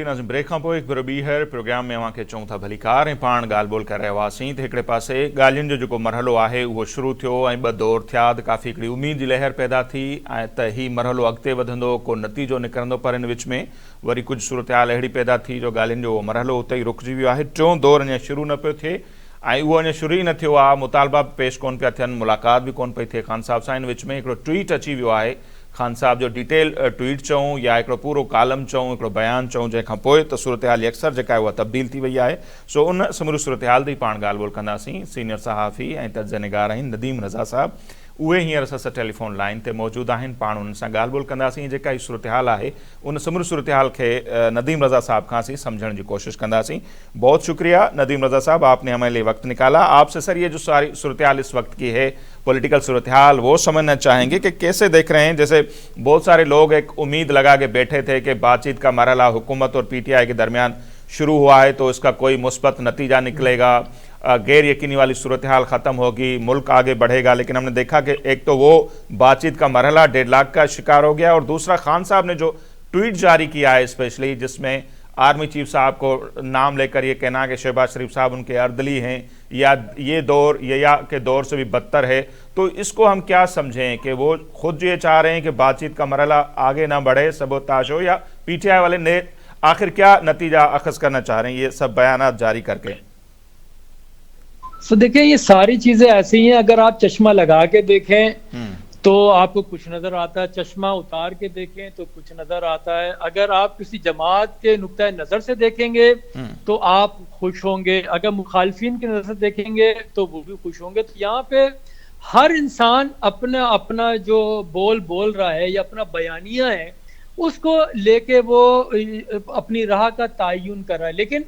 Nazim break खां पोइ हिकु भेरो ॿीहर प्रोग्राम में अव्हांखे चऊं था भलीकार ऐं पाण ॻाल्हि ॿोल करे रहिया हुआसीं त हिकिड़े पासे ॻाल्हियुनि जो जेको मरहलो आहे उहो शुरू थियो ऐं 2 दौर थिया त काफ़ी हिकिड़ी उमेद जी लहर पैदा थी ऐं त हीउ मरहलो अॻिते वधंदो, को नतीजो निकिरंदो, पर हिन विच में वरी कुझु सूरत हाल अहिड़ी पैदा थी जो ॻाल्हियुनि जो मरहलो उते ई रुकिजी वियो आहे। 4 दौर अञा शुरू न पियो थिए ऐं उहो अञा शुरू ई न थियो आहे, मुतालबा पेश कोन पिया थियनि, मुलाक़ात बि कोन पई थिए ख़ान साहब सां। हिन विच में हिकिड़ो ट्वीट अची वियो आहे, ख़ान साहब जो डिटेल ट्वीट चऊं या हिकिड़ो पूरो कालम चऊं, हिकिड़ो बयानु चऊं, जंहिंखां पोइ त सूरत हाल अक्सर जेका आहे उहा तब्दील थी वई आहे। सो उन समूरी सूरत हाल ते पाण ॻाल्हि ॿोल कंदासीं। सीनियर सहाफ़ी ऐं तर्जुमेगार आहिनि नदीम रज़ा साहब, उहे हींअर असां सां टेलीफोन लाइन ते मौजूदु आहिनि। पाण उन्हनि सां ॻाल्हि ॿोल कंदासीं, जेका हीअ सूरत हाल आहे उन समूरी सूरत हाल खे नदीम रज़ा साहब खां असीं सम्झण जी कोशिशि कंदासीं। बहुत शुक्रिया नदीम रज़ा साहब, आपने हमारे लिए वक्त निकाला। आपसे सर ये जो सारी सूरत हाल इस वक्त की है, पॉलिटिकल सूरत हाल, वो समझना चाहेंगे कि कैसे देख रहे हैं। जैसे बहुत सारे लोग एक उम्मीद लगा के बैठे थे कि बातचीत का मरहला हुकूमत और PTI के दरमियान शुरू हुआ है तो इसका कोई मुस्बत नतीजा निकलेगा, गैर यकीनी वाली सूरत हाल ख़त्म होगी, मुल्क आगे बढ़ेगा। लेकिन हमने देखा कि एक तो वो बातचीत का मरहला डेडलॉक का शिकार हो गया, और दूसरा खान साहब ने जो ट्वीट जारी किया है स्पेशली, जिसमें आर्मी चीफ साहब को नाम लेकर ये कहना कि शहबाज शरीफ साहब उनके अर्दली हैं या ये दौर या के दौर से भी बदतर है, तो इसको हम क्या समझें कि वो खुद ये चाह रहे हैं कि बातचीत का मरहला आगे ना बढ़े, सबोताश हो, या PTI वाले ने आखिर क्या नतीजा अखज़ करना चाह रहे हैं ये सब बयानात जारी करके? तो देखिए ये सारी चीजें ऐसी हैं, अगर आप चश्मा लगा के देखें तो आपको कुछ नजर आता है, चश्मा उतार के देखें तो कुछ नजर आता है। अगर आप किसी जमात के नुक्ता नजर से देखेंगे तो आप खुश होंगे, अगर मुखालफिन की नजर से देखेंगे तो वो भी खुश होंगे। तो यहाँ पे हर इंसान अपना अपना जो बोल रहा है या अपना बयानिया है उसको लेके वो अपनी राह का तयन कर रहा है। लेकिन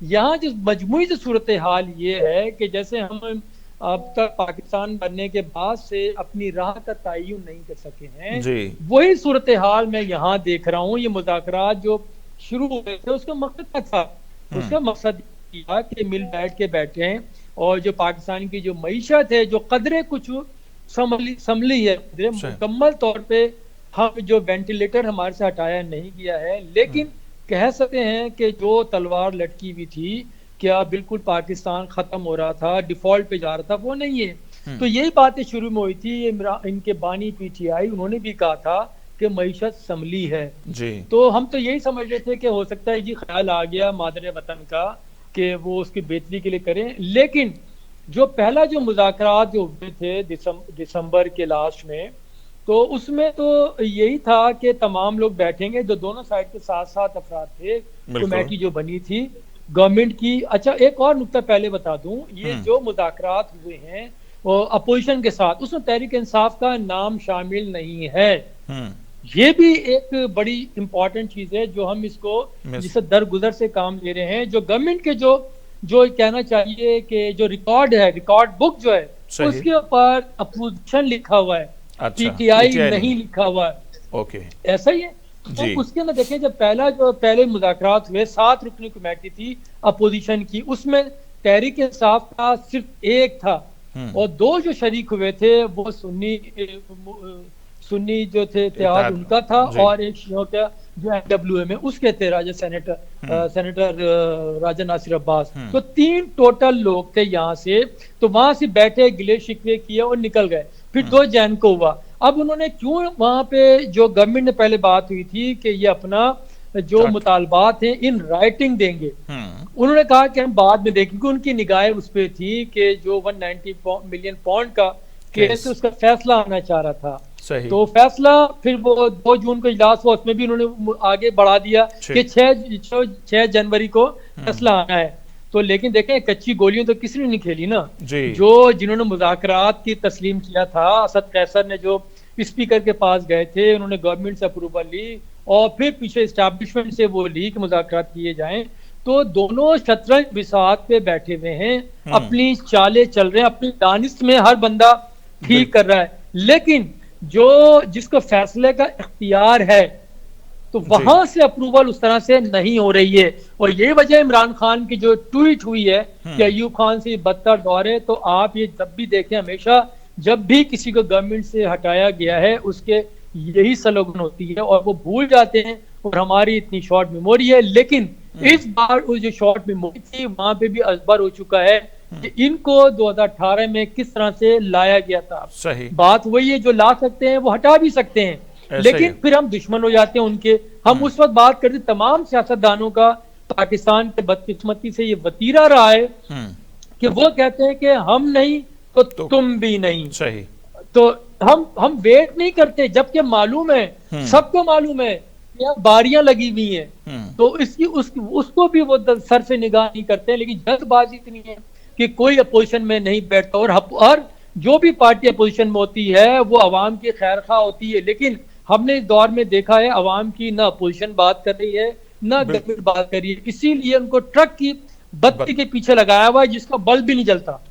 यहाँ जो मजमूई जो सूरत हाल ये है कि जैसे हम अब तक पाकिस्तान बनने के बाद से अपनी राह का तयन नहीं कर सके हैं, वही सूरत हाल मैं यहाँ देख रहा हूँ। ये मुज़ाकरात जो शुरू हुए थे उसका मकसद क्या था? उसका मकसद था कि मिल बैठ के बैठे हैं और जो पाकिस्तान की जो मईशत है, जो कदरे कुछ संभली है, मुकम्मल तौर पे हम जो वेंटिलेटर हमारे से हटाया नहीं गया है, लेकिन कह सकते हैं कि जो तलवार लटकी हुई थी, क्या बिल्कुल पाकिस्तान खत्म हो रहा था, डिफॉल्ट पे जा रहा था, वो नहीं है। तो यही बातें शुरू में हुई थी। इनके बानी PTI उन्होंने भी कहा था कि मईशत संभली है जी। तो हम तो यही समझ रहे थे कि हो सकता है जी ख्याल आ गया मादर वतन का कि वो उसकी बेहतरी के लिए करें। लेकिन जो पहला जो मुज़ाकरात जो हुए थे दिसंबर के लास्ट में, तो उसमें तो यही था कि तमाम लोग बैठेंगे, जो दोनों साइड के 7 अफराद थे, कमेटी जो बनी थी गवर्नमेंट की। अच्छा, एक और नुक्ता पहले बता दूं, ये जो मुज़ाकरात हुए हैं वो अपोजिशन के साथ, उसमें तहरीक इंसाफ का नाम शामिल नहीं है। ये भी एक बड़ी इंपॉर्टेंट चीज है जो हम इसको जिससे दरगुजर से काम ले रहे हैं। जो गवर्नमेंट के जो कहना चाहिए कि जो रिकॉर्ड है, रिकॉर्ड बुक जो है, उसके ऊपर अपोजिशन लिखा हुआ है, PTI नहीं लिखा हुआ है। ओके, ऐसा ही है। तो उसके अंदर देखें, जब पहले मुज़ाकरात हुए, 7 रुकनी कमेटी थी अपोजिशन की, उसमें तहरीक इंसाफ का सिर्फ एक था, और 2 जो शरीक हुए थे वो सुन्नी जो थे इत्तेहाद उनका था, और एक जो NWA में उसके थे राजा सेनेटर राजा नासिर अब्बास। तो 3 टोटल लोग थे यहाँ से। तो वहां से बैठे, गिले शिकवे किए और निकल गए। फिर 2 जैन को हुआ। अब उन्होंने क्यों वहां पे जो गवर्नमेंट ने पहले बात हुई थी कि ये अपना जो मुतालबात हैं इन राइटिंग देंगे, उन्होंने कहा कि हम बाद में देखेंगे। उनकी निगाहें उस पर थी कि जो 190 मिलियन पाउंड का केस उसका फैसला आना चाह रहा था। तो फैसला फिर वो 2 जून को इजलास हुआ, उसमें भी उन्होंने आगे बढ़ा दिया कि 6 जनवरी को फैसला आना है। तो लेकिन देखें, कच्ची गोलियां तो किसी ने नहीं खेली ना। जो जिन्होंने मुज़ाकरात की तस्लीम किया था, असद कैसर ने जो स्पीकर के पास गए थे, उन्होंने गवर्नमेंट से अप्रूवल ली और फिर पीछे एस्टैब्लिशमेंट से वो ली कि मुज़ाकरात किए जाएं। तो दोनों शतरंज बिसात पे बैठे हुए हैं, अपनी चालें चल रहे हैं, अपनी दानिश में हर बंदा ठीक कर रहा है। लेकिन जिसको फैसले का इख्तियार है, तो वहां से अप्रूवल उस तरह से नहीं हो रही है। और यही वजह इमरान खान की जो ट्वीट हुई है कि अयूब खान से बदतर दौर है। तो आप ये जब भी देखें, हमेशा जब भी किसी को गवर्नमेंट से हटाया गया है, उसके यही स्लोगन होती है, और वो भूल जाते हैं और हमारी इतनी शॉर्ट मेमोरी है। लेकिन इस बार वो जो शॉर्ट मेमोरी थी वहां पे भी असबर हो चुका है कि इनको 2018 में किस तरह से लाया गया था। सही बात वही है, जो ला सकते हैं वो हटा भी सकते हैं, लेकिन फिर हम दुश्मन हो जाते हैं उनके। हम उस वक्त बात करते तमाम सियासतदानों का पाकिस्तान के बदकिस्मती से ये वतीरा रहा है कि वो कहते हैं कि हम नहीं तो तुम भी नहीं। सही। तो हम वेट नहीं करते, जबकि मालूम है, सबको मालूम है कि बारियां लगी हुई हैं, तो इसकी उसको भी वो सर से निगाह नहीं करते। लेकिन जल्दबाजी इतनी है कि कोई अपोजिशन में नहीं बैठता, और जो भी पार्टी अपोजिशन में होती है वो अवाम की खैर खा होती है। लेकिन हमने इस दौर में देखा है अवाम की ना अपोजिशन बात कर रही है ना गवर्नमेंट बात कर रही है, इसीलिए उनको ट्रक की बत्ती के पीछे लगाया हुआ है जिसका बल्ब भी नहीं जलता।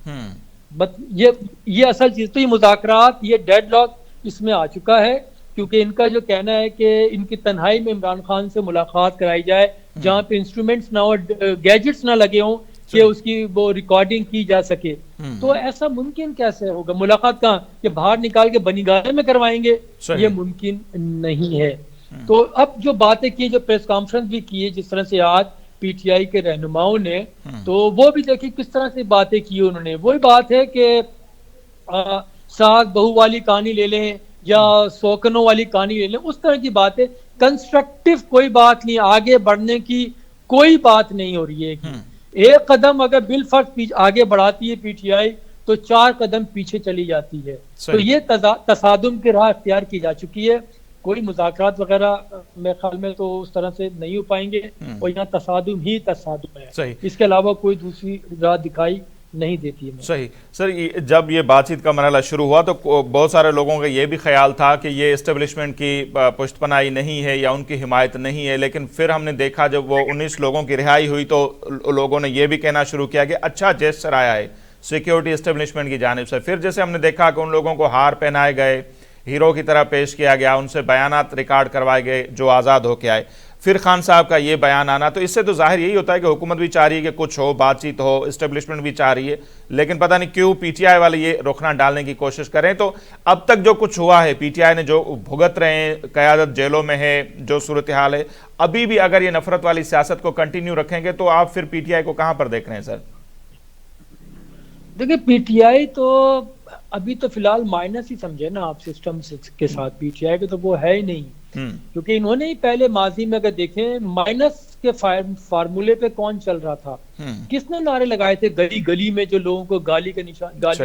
ये असल चीज, तो ये मुज़ाकरात, ये डेडलॉक इसमें आ चुका है, क्योंकि इनका जो कहना है कि इनकी तन्हाई में इमरान खान से मुलाकात कराई जाए, जहां पे इंस्ट्रूमेंट्स ना हो, गैजेट्स ना लगे हों कि उसकी वो रिकॉर्डिंग की जा सके। तो ऐसा मुमकिन कैसे होगा? मुलाकात कहाँ, कि बाहर निकाल के बनीगाह में करवाएंगे? ये मुमकिन नहीं है। तो अब जो बातें की, जो प्रेस कॉन्फ्रेंस भी की है जिस तरह से आज पीटीआई के रहनुमाओं ने, तो वो भी देखिए किस तरह से बातें की उन्होंने। वही बात है कि सास बहू वाली कहानी ले लें या सौकनों वाली कहानी ले लें, उस तरह की बातें, कंस्ट्रक्टिव कोई बात नहीं, आगे बढ़ने की कोई बात नहीं हो रही है। एक कदम अगर बिलफर्ज आगे बढ़ाती है पीटीआई तो 4 कदम पीछे चली जाती है। तो ये तसादुम की राह इख्तियार की जा चुकी है। कोई मुज़ाकरात वगैरह मेरे ख्याल में तो उस तरह से नहीं हो पाएंगे, और यहाँ तसादुम ही तसादुम है, इसके अलावा कोई दूसरी राह दिखाई नहीं देती है। सही। सर, जब ये बातचीत का मरहला शुरू हुआ तो बहुत सारे लोगों का ये भी ख्याल था कि ये एस्टेब्लिशमेंट की पुष्टपनाही नहीं है या उनकी हिमायत नहीं है, लेकिन फिर हमने देखा जब वो 19 लोगों की रिहाई हुई तो लोगों ने ये भी कहना शुरू किया कि अच्छा जेस्चर आया है सिक्योरिटी एस्टेब्लिशमेंट की जानिब से। फिर जैसे हमने देखा कि उन लोगों को हार पहनाए गए, हीरो की तरह पेश किया गया, उनसे बयानात रिकॉर्ड करवाए गए जो आज़ाद होके आए, फिर खान साहब का ये बयान आना, तो इससे तो जाहिर यही होता है कि हुकूमत भी चाह रही है कि कुछ हो, बातचीत हो, एस्टेब्लिशमेंट भी चाह रही है, लेकिन पता नहीं क्यों पीटीआई वाले ये रुखना डालने की कोशिश करें। तो अब तक जो कुछ हुआ है, पीटीआई ने जो भुगत रहे हैं, क़यादत जेलों में है, जो सूरत हाल है, अभी भी अगर ये नफरत वाली सियासत को कंटिन्यू रखेंगे तो आप फिर पीटीआई को कहाँ पर देख रहे हैं सर? देखिए, पीटीआई तो अभी तो फिलहाल माइनस ही समझे ना आप सिस्टम के साथ। पीटीआई के तो वो है ही नहीं, क्योंकि इन्होंने ही पहले माजी में अगर देखें माइनस के फार्मूले पे कौन चल रहा था, किसने नारे लगाए थे गली गली में, जो लोगों को गालियां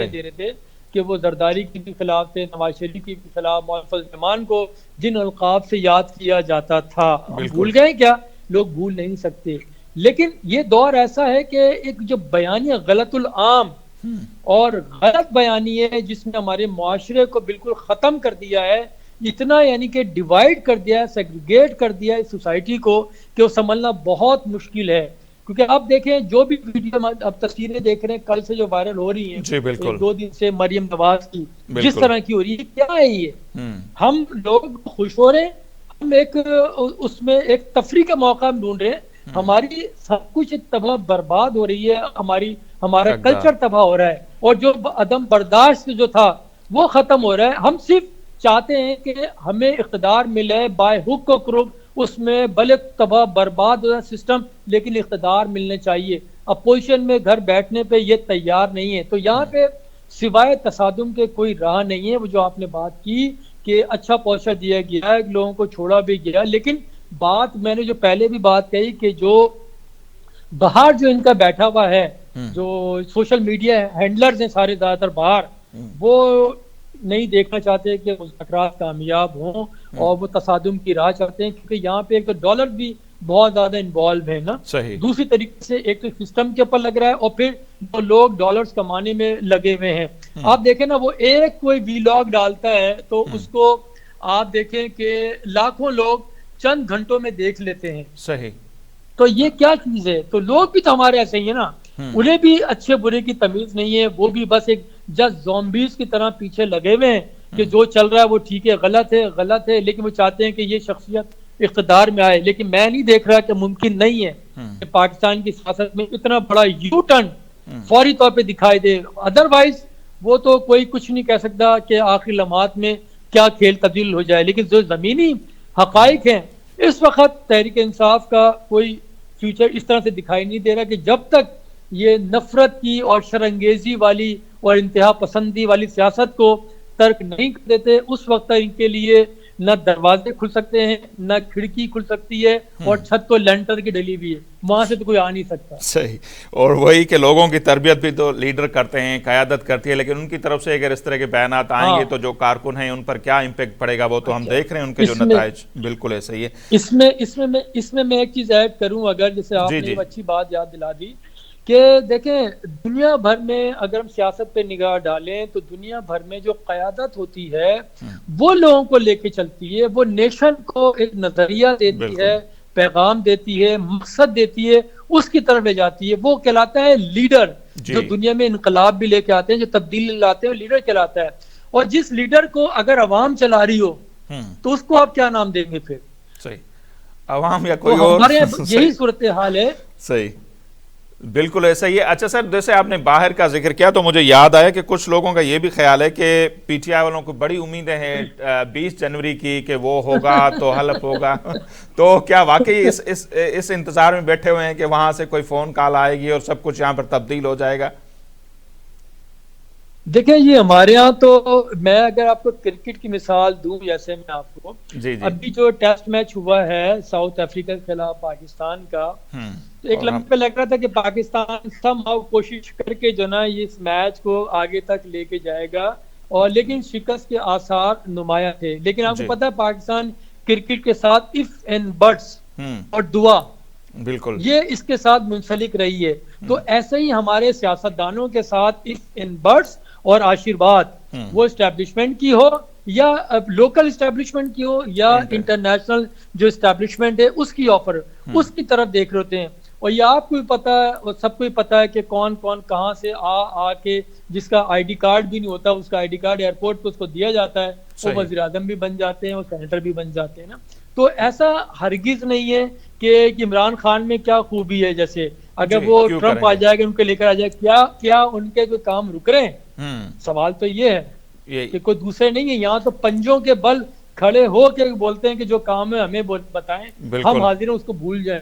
दे रहे थे कि वो जरदारी के भी खिलाफ थे, नवाज शरीफ के भी खिलाफ, मौफल रहमान को जिन अलकाब से याद किया जाता था, भूल गए क्या? लोग भूल नहीं सकते। लेकिन ये दौर ऐसा है कि एक जो बयानी गलतुल आम और गलत बयानी है जिसने हमारे मुआशरे को बिल्कुल खत्म कर दिया है, इतना यानी कि डिवाइड कर दिया है, सेग्रीगेट कर दिया है सोसाइटी को, कि वो समझना बहुत मुश्किल है। क्योंकि आप देखें जो भी वीडियो अब तस्वीरें देख रहे हैं कल से जो वायरल हो रही हैं, 2 दिन से मरियम नवाज की जिस तरह की हो रही है, क्या है ये? हम लोग खुश हो रहे हैं, हम एक उसमें एक तफरी का मौका ढूंढ रहे हैं, हमारी सब कुछ तबाह बर्बाद हो रही है, हमारा कल्चर तबाह हो रहा है, और जो अदम बर्दाश्त जो था वो खत्म हो रहा है। हम सिर्फ चाहते हैं कि हमें इख्तिदार मिले बाय हुक और क्रुक, उसमें भले तबाह बर्बाद हो सिस्टम, लेकिन इख्तिदार मिलने चाहिए। अपोजिशन में घर बैठने पे ये तैयार नहीं है। तो यहाँ पे सिवाय तसादुम के कोई राह नहीं है। वो जो आपने बात की कि अच्छा पहुंचा दिया गया है, लोगों को छोड़ा भी गया, लेकिन बात मैंने जो पहले भी बात कही कि जो बाहर जो इनका बैठा हुआ है, जो सोशल मीडिया हैंडलर्स हैं सारे ज्यादातर बाहर, वो नहीं देखना चाहते कि मुज़ाकरात कामयाब हों और वो तसादुम की राह चाहते हैं, क्योंकि यहाँ पे एक तो डॉलर भी बहुत ज्यादा इन्वॉल्व है ना। दूसरी तरीके से एक तो सिस्टम के ऊपर लग रहा है, और फिर वो लोग डॉलर्स कमाने में लगे हुए हैं। आप देखें ना, वो एक कोई वीलॉग डालता है तो उसको आप देखें कि लाखों लोग चंद घंटों में देख लेते हैं। सही। तो ये क्या चीज है? तो लोग भी तो हमारे ऐसे ही है ना, उन्हें भी अच्छे बुरे की तमीज नहीं है, वो भी बस एक जस्ट ज़ॉम्बीज़ की तरह पीछे लगे हुए हैं कि जो चल रहा है वो ठीक है, गलत है, लेकिन वो चाहते हैं कि ये शख्सियत इख्तिदार में आए। लेकिन मैं नहीं देख रहा कि मुमकिन नहीं है कि पाकिस्तान की सियासत में इतना बड़ा यू टर्न फौरी तौर पे दिखाई दे। अदरवाइज वो तो कोई कुछ नहीं कह सकता कि आखिरी लम्हात में क्या खेल तब्दील हो जाए, लेकिन जो जमीनी हकाइक हैं इस वक्त तहरीक इंसाफ का कोई फ्यूचर इस तरह से दिखाई नहीं दे रहा कि जब तक ये नफरत की और शरंगेजी वाली और इंतहा पसंदी वाली सियासत को तर्क नहीं कर देते, उस वक्त तक इनके लिए न दरवाजे खुल सकते हैं, न खिड़की खुल सकती है, और छत तो लेंटर की डली हुई है, वहां से तो कोई आ नहीं सकता। सही। और वही कि लोगों की तरबियत भी तो लीडर करते हैं, क़यादत करती है, लेकिन उनकी तरफ से अगर इस तरह के बयानात आएंगे तो जो कारकुन हैं उन पर क्या इम्पेक्ट पड़ेगा वो तो हम देख रहे हैं, उनके जो नताइज बिल्कुल ऐसे ही है। इसमें मैं एक चीज ऐड करूं, अगर जैसे आपने अच्छी बात याद दिला दी कि देखें दुनिया भर में अगर हम सियासत पे निगाह डालें तो दुनिया भर में जो क़यादत होती है वो लोगों को लेके चलती है, वो नेशन को एक नजरिया देती है, पैगाम देती है, मकसद देती है, उसकी तरफ ले जाती है, वो कहलाता है लीडर। जो दुनिया में इनकलाब भी लेके आते हैं, जो तब्दीली लाते हैं, लीडर कहलाता है। और जिस लीडर को अगर अवाम चला रही हो तो उसको आप क्या नाम देंगे फिर? सही, अवाम या कोई और? हमारे यही सूरत हाल है। सही, बिल्कुल ऐसा ही है। अच्छा सर, जैसे आपने बाहर का जिक्र किया तो मुझे याद आया कि कुछ लोगों का ये भी ख्याल है कि पीटीआई वालों को बड़ी उम्मीदें हैं 20 जनवरी की कि वो होगा तो हलफ होगा। तो क्या वाकई इस इंतजार में बैठे हुए हैं कि वहां से कोई फोन कॉल आएगी और सब कुछ यहाँ पर तब्दील हो जाएगा? देखिए, ये हमारे यहाँ तो मैं अगर आपको क्रिकेट की मिसाल दूं, जैसे मैं आपको अभी जो टेस्ट मैच हुआ है साउथ अफ्रीका के खिलाफ पाकिस्तान का, तो एक लम्हे पे लग रहा था कि पाकिस्तान समहाउ कोशिश करके जो ना इस मैच को आगे तक लेके जाएगा, और लेकिन शिकस्त के आसार नुमाया थे। लेकिन आपको पता है पाकिस्तान क्रिकेट के साथ इफ एंड बट्स और दुआ बिल्कुल ये इसके साथ मुंसलिक रही है। तो ऐसे ही हमारे सियासतदानों के साथ इफ एंड बट्स और आशीर्वाद, वो एस्टेब्लिशमेंट की हो या लोकल एस्टेब्लिशमेंट की हो या इंटरनेशनल जो एस्टेब्लिशमेंट है उसकी ऑफर, उसकी तरफ देख रहे होते हैं। और ये आपको भी पता है और सबको भी पता है कि कौन कौन कहाँ से आके जिसका आईडी कार्ड भी नहीं होता, उसका आईडी कार्ड एयरपोर्ट पे उसको दिया जाता है, वो वज़ीर आज़म भी बन जाते हैं और सेनेटर भी बन जाते हैं ना। तो ऐसा हरगिज नहीं है कि इमरान खान में क्या खूबी है, जैसे अगर वो ट्रंप आ जाएगा उनके लेकर आ जाए, क्या उनके कोई काम रुक रहे हैं? सवाल तो ये है कि कोई दूसरे नहीं है, यहाँ तो पंजों के बल खड़े हो के बोलते हैं कि जो काम है हमें बताएं, हम हाजिर हैं, उसको भूल जाएं।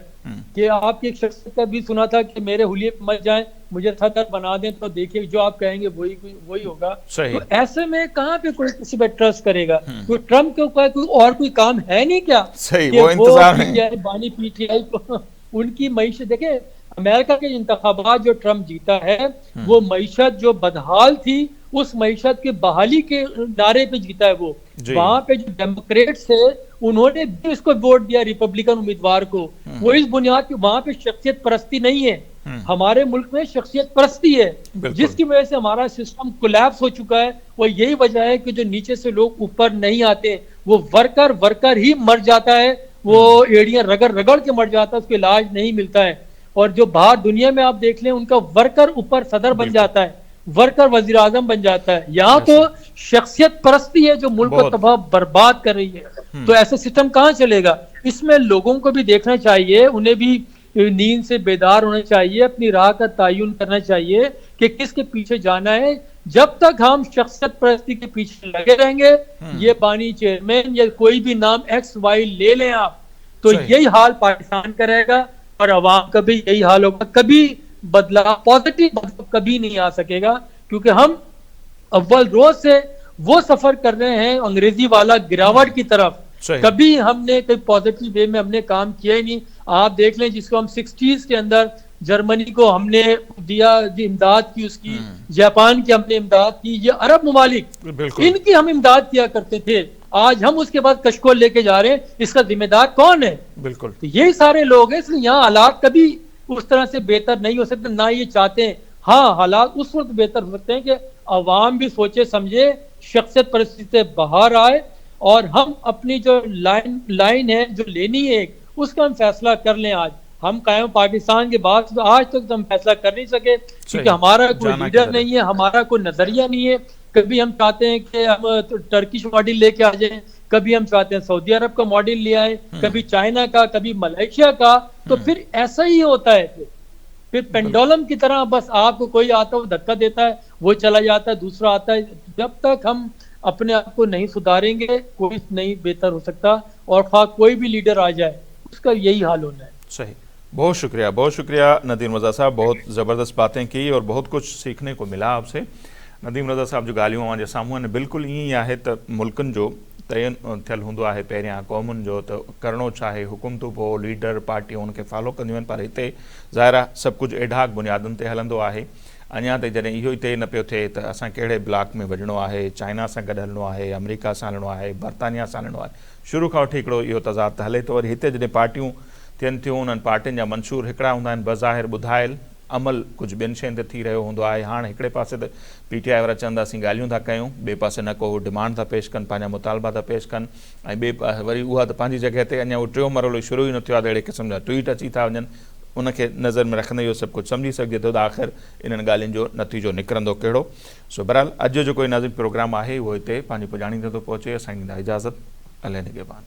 कि आपकी एक शख्स का भी सुना था कि मेरे हुलिये पे मत जाएं, मुझे सदर बना दें, तो देखिए जो आप कहेंगे वही होगा। तो ऐसे में कहाँ पे कोई किसी पे ट्रस्ट करेगा? कोई ट्रम्प के ऊपर कोई काम है नहीं क्या? सही, वो इंतजार में बानी पीटीआई को उनकी मईशत देखे, अमेरिका के इंतखाबात जो ट्रम्प जीता है वो मईशत जो बदहाल थी उस मईशत के बहाली के नारे पे जीता है वो। वहां पे जो डेमोक्रेट्स थे उन्होंने भी इसको वोट दिया रिपब्लिकन उम्मीदवार को, वो इस बुनियाद पे वहां पे शख्सियत परस्ती नहीं है। हमारे मुल्क में शख्सियत परस्ती है, जिसकी वजह से हमारा सिस्टम कोलैप्स हो चुका है। वो यही वजह है कि जो नीचे से लोग ऊपर नहीं आते, वो वर्कर ही मर जाता है, वो एड़ियां रगड़ के मर जाता है, उसको इलाज नहीं मिलता है। और जो बाहर दुनिया में आप देख लें, उनका वर्कर ऊपर सदर बन जाता है, वर्कर वजीर आजम बन जाता है। यहाँ तो शख्सियत परस्ती है जो मुल्क को तबाह बर्बाद कर रही है। तो ऐसा सिस्टम कहाँ चलेगा? इसमें लोगों को भी देखना चाहिए, उन्हें भी नींद से बेदार होना चाहिए, अपनी राह का तयन करना चाहिए कि किसके पीछे जाना है। जब तक हम शख्सियत परस्ती के पीछे लगे रहेंगे, ये बानी चेयरमैन या कोई भी नाम XY ले लें आप, तो यही हाल पाकिस्तान का रहेगा और अवाम का भी यही हाल होगा। कभी बदलाव, पॉजिटिव बदलाव कभी नहीं आ सकेगा, क्योंकि हम अव्वल रोज से वो सफर कर रहे हैं अंग्रेजी वाला गिरावट की तरफ। कभी हमने कोई पॉजिटिव वे में हमने काम किया ही नहीं। आप देख लें, जिसको हम 60s के अंदर जर्मनी को हमने दिया इमदाद की, उसकी जापान की हमने इमदाद की, ये अरब ममालिक इनकी हम इमदाद किया करते थे। आज हम उसके बाद कशकोल लेके जा रहे हैं, इसका जिम्मेदार कौन है? बिल्कुल, तो यही सारे लोग हैं। इसलिए यहाँ हालात कभी उस तरह से बेहतर नहीं हो सकते, ना ये चाहते हैं। हाँ, हालात उस वक्त बेहतर हो सकते हैं कि अवाम भी सोचे समझे, शख्सियत परिस्थिति से बाहर आए और हम अपनी जो लाइन है जो लेनी है उसका हम फैसला कर लें। आज हम कायम पाकिस्तान के बाद तो आज तक तो हम फैसला कर नहीं सके, क्योंकि हमारा कोई लीडर नहीं है, हमारा कोई नजरिया नहीं है। कभी हम चाहते हैं कि हम टर्किश मॉडल लेके आ जाएं, कभी हम चाहते हैं सऊदी अरब का मॉडल ले आए, कभी चाइना का, कभी मलेशिया का। तो फिर ऐसा ही होता है, फिर पेंडुलम की तरह बस आपको कोई आता है वो धक्का देता है, वो चला जाता है, दूसरा आता है। जब तक हम अपने आप को नहीं सुधारेंगे कोई नहीं बेहतर हो सकता। और खा कोई भी लीडर आ जाए उसका यही हाल होना है। सही, बहुत शुक्रिया नदीम रज़ा साहब, बहुत ज़बरदस्त बातें की और बहुत कुछ सीखने को मिला आपसे। नदीम रज़ा साहब जो ॻाल्हियूं अवां जे साम्हूं आहिनि, बिल्कुलु ईअं ई आहे त मुल्कनि जो तय थियल हूंदो आहे पहिरियां क़ौमुनि जो त करिणो छा आहे, हुकूमतूं पोइ लीडर पार्टियूं हुनखे फॉलो कंदियूं आहिनि, पर हिते ज़ाहिर आहे सभु कुझु एढाक बुनियादुनि ते हलंदो आहे। अञा ताईं जॾहिं इहो ई तय न पियो थिए त असां कहिड़े ब्लॉक में वञिणो आहे, चाइना सां गॾु हलणो आहे, अमेरिका सां हलणो आहे, बर्तानिया सां हलणो आहे, शुरू खां वठी हिकिड़ो इहो तज़ाद त हले थो। वरी हिते जॾहिं पार्टियूं थियनि थियूं, उन्हनि पार्टियुनि जा मंशूर हिकिड़ा हूंदा आहिनि, बज़ाहिर ॿुधायल अमल कुझु ॿियनि शयुनि ते थी रहियो हूंदो आहे। हाणे हिकिड़े पासे त PTI वारा चवंदा असीं ॻाल्हियूं था कयूं, ॿिए पासे न को डिमांड था पेश कनि, पंहिंजा मुतालबा था पेश कनि, ऐं ॿिए वरी उहा त पंहिंजी जॻह ते अञा उहो टियों मरहलो शुरू ई न थियो आहे त अहिड़े क़िस्म जा ट्वीट अची था वञनि। उनखे नज़र में रखंदे इहो सभु कुझु सम्झी सघिजे थो त आख़िर इन्हनि ॻाल्हियुनि जो नतीजो निकिरंदो कहिड़ो। सो बहरहाल अॼु जो कोई नाज़िक प्रोग्राम आहे उहो हिते पंहिंजी पुॼाणी ते थो पहुचे। असांजी ॾींदा इजाज़त, अलाह निगहबान।